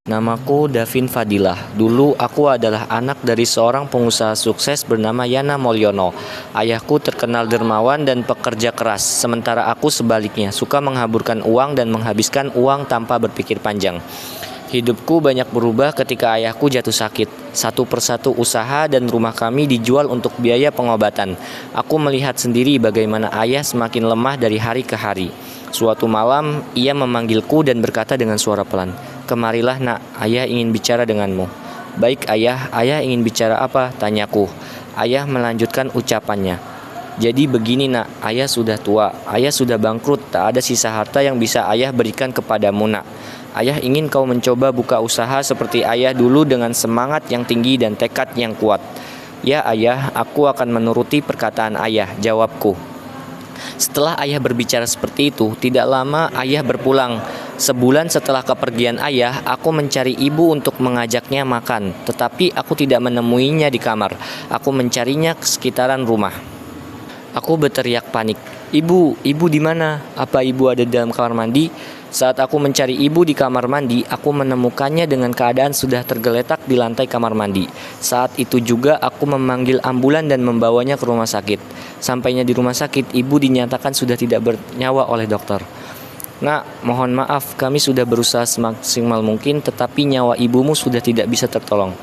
Namaku Davin Fadilah. Dulu aku adalah anak dari seorang pengusaha sukses bernama Yana Molyono. Ayahku terkenal dermawan dan pekerja keras, sementara aku sebaliknya, suka menghaburkan uang dan menghabiskan uang tanpa berpikir panjang. Hidupku banyak berubah ketika ayahku jatuh sakit. Satu persatu usaha dan rumah kami dijual untuk biaya pengobatan. Aku melihat sendiri bagaimana ayah semakin lemah dari hari ke hari. Suatu malam, ia memanggilku dan berkata dengan suara pelan, "Kemarilah nak, ayah ingin bicara denganmu." "Baik ayah ingin bicara apa?" tanyaku. Ayah melanjutkan ucapannya. "Jadi begini nak, ayah sudah tua, ayah sudah bangkrut, tak ada sisa harta yang bisa ayah berikan kepadamu nak. Ayah ingin kau mencoba buka usaha seperti ayah dulu dengan semangat yang tinggi dan tekad yang kuat." "Ya ayah, aku akan menuruti perkataan ayah," jawabku. Setelah ayah berbicara seperti itu, tidak lama ayah berpulang. Sebulan setelah kepergian ayah, aku mencari ibu untuk mengajaknya makan, tetapi aku tidak menemuinya di kamar. Aku mencarinya ke sekitaran rumah. Aku berteriak panik, ibu di mana? Apa ibu ada dalam kamar mandi?" Saat aku mencari ibu di kamar mandi, aku menemukannya dengan keadaan sudah tergeletak di lantai kamar mandi. Saat itu juga aku memanggil ambulan dan membawanya ke rumah sakit. Sampainya di rumah sakit, ibu dinyatakan sudah tidak bernyawa oleh dokter. "Nak, mohon maaf, kami sudah berusaha semaksimal mungkin, tetapi nyawa ibumu sudah tidak bisa tertolong,"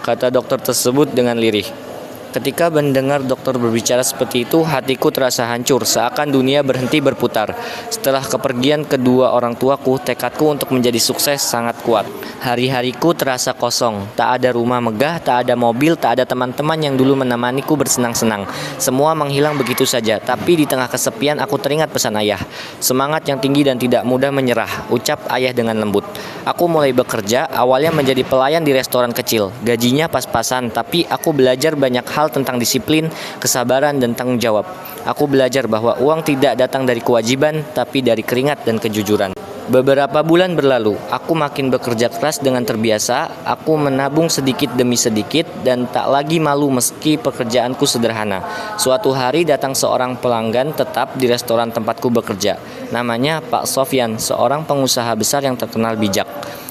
kata dokter tersebut dengan lirih. Ketika mendengar dokter berbicara seperti itu, hatiku terasa hancur, seakan dunia berhenti berputar. Setelah kepergian kedua orang tuaku, tekadku untuk menjadi sukses sangat kuat. Hari-hariku terasa kosong, tak ada rumah megah, tak ada mobil, tak ada teman-teman yang dulu menemaniku bersenang-senang. Semua menghilang begitu saja, tapi di tengah kesepian aku teringat pesan ayah. "Semangat yang tinggi dan tidak mudah menyerah," ucap ayah dengan lembut. Aku mulai bekerja, awalnya menjadi pelayan di restoran kecil. Gajinya pas-pasan, tapi aku belajar banyak hal tentang disiplin, kesabaran, dan tanggung jawab. Aku belajar bahwa uang tidak datang dari kewajiban, tapi dari keringat dan kejujuran. Beberapa bulan berlalu, aku makin bekerja keras dengan terbiasa. Aku menabung sedikit demi sedikit dan tak lagi malu meski pekerjaanku sederhana. Suatu hari datang seorang pelanggan tetap di restoran tempatku bekerja. Namanya Pak Sofyan, seorang pengusaha besar yang terkenal bijak.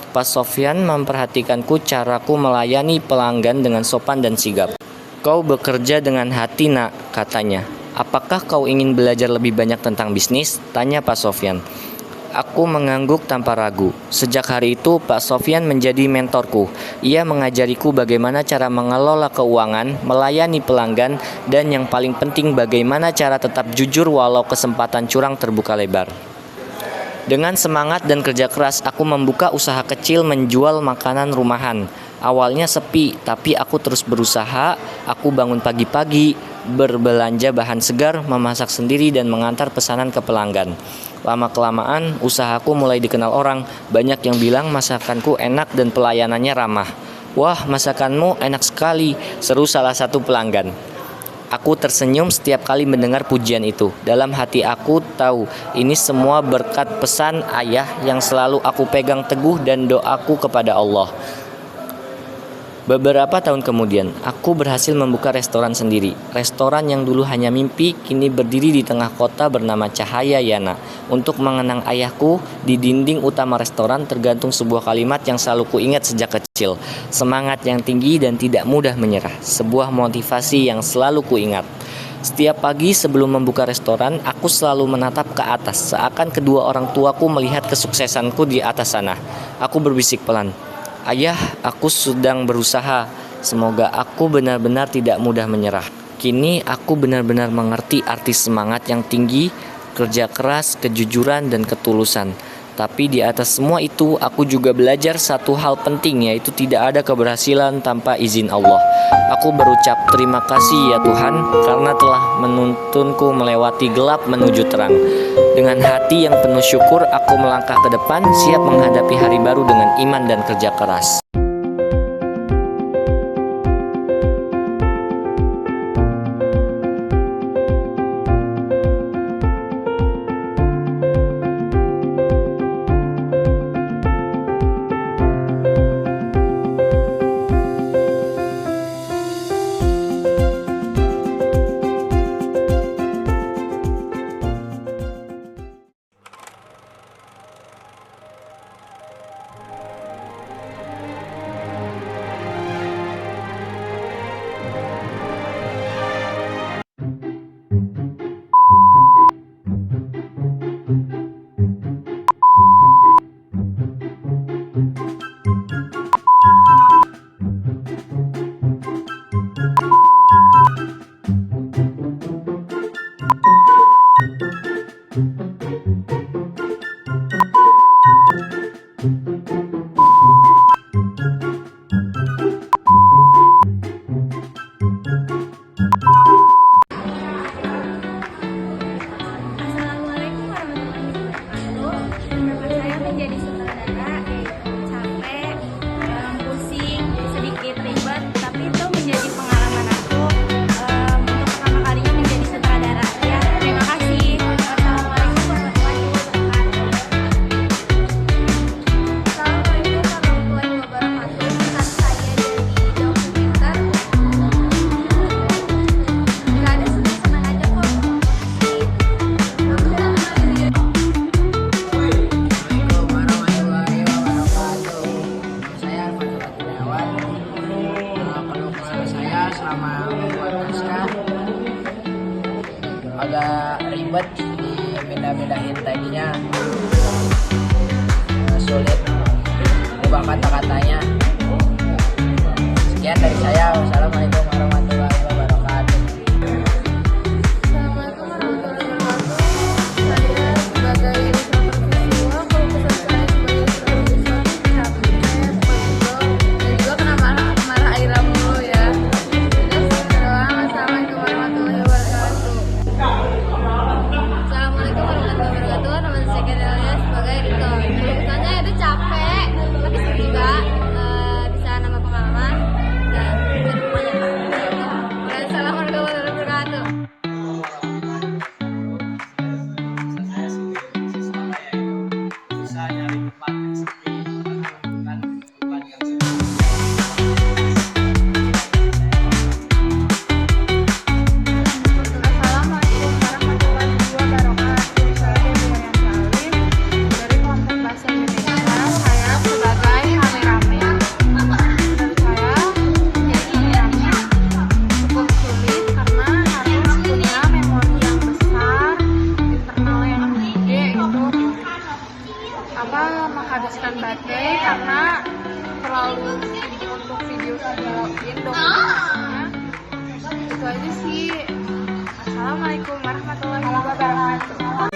Pak Sofyan memperhatikanku caraku melayani pelanggan dengan sopan dan sigap. "Kau bekerja dengan hati nak," katanya. "Apakah kau ingin belajar lebih banyak tentang bisnis?" tanya Pak Sofyan. Aku mengangguk tanpa ragu. Sejak hari itu, Pak Sofyan menjadi mentorku. Ia mengajariku bagaimana cara mengelola keuangan, melayani pelanggan, dan yang paling penting bagaimana cara tetap jujur walau kesempatan curang terbuka lebar. Dengan semangat dan kerja keras, aku membuka usaha kecil menjual makanan rumahan. Awalnya sepi, tapi aku terus berusaha. Aku bangun pagi-pagi, berbelanja bahan segar, memasak sendiri, dan mengantar pesanan ke pelanggan. Lama-kelamaan, usahaku mulai dikenal orang. Banyak yang bilang masakanku enak dan pelayanannya ramah. "Wah, masakanmu enak sekali," seru salah satu pelanggan. Aku tersenyum setiap kali mendengar pujian itu. Dalam hati aku tahu, ini semua berkat pesan ayah yang selalu aku pegang teguh dan doaku kepada Allah. Beberapa tahun kemudian, aku berhasil membuka restoran sendiri. Restoran yang dulu hanya mimpi, kini berdiri di tengah kota bernama Cahaya Yana. Untuk mengenang ayahku, di dinding utama restoran tergantung sebuah kalimat yang selalu kuingat sejak kecil. Semangat yang tinggi dan tidak mudah menyerah. Sebuah motivasi yang selalu kuingat. Setiap pagi sebelum membuka restoran, aku selalu menatap ke atas, seakan kedua orang tuaku melihat kesuksesanku di atas sana. Aku berbisik pelan, "Ayah, aku sedang berusaha. Semoga aku benar-benar tidak mudah menyerah." Kini aku benar-benar mengerti arti semangat yang tinggi, kerja keras, kejujuran, dan ketulusan. Tapi di atas semua itu, aku juga belajar satu hal penting, yaitu tidak ada keberhasilan tanpa izin Allah. Aku berucap terima kasih ya Tuhan, karena telah menuntunku melewati gelap menuju terang. Dengan hati yang penuh syukur, aku melangkah ke depan, siap menghadapi hari baru dengan iman dan kerja keras. merumuskan agak ribet di beda-bedain tadinya, sulit ubah kata-katanya. Sekian dari saya. Wassalamualaikum warahmatullahi wabarakatuh. Assalamualaikum warahmatullahi wabarakatuh. Saya sebagai ilustrator visual, kalau pesan saya sebagai ilustrator visual capek, pegel, dan juga kena marah Aira mulu ya. Jadi sekarang assalamualaikum warahmatullahi wabarakatuh. Assalamualaikum warahmatullahi wabarakatuh. Nama saya Kedelia sebagai editor. Pesannya itu capek, tapi seru juga. Bisa nambah pengalaman dan bisa rumahnya Pak. Assalamualaikum warahmatullahi wabarakatuh. Assalamualaikum warahmatullahi wabarakatuh. Saya Dewi Salim dari kelompok bahasa Indonesia. Saya sebagai kameramen. Menurut saya menjadi kameramen cukup sulit karena harus punya memori yang besar, internal yang gede, itu menghabiskan baterai karena terlalu tinggi untuk video dokumentasinya. Itu aja sih. Assalamualaikum warahmatullahi wabarakatuh.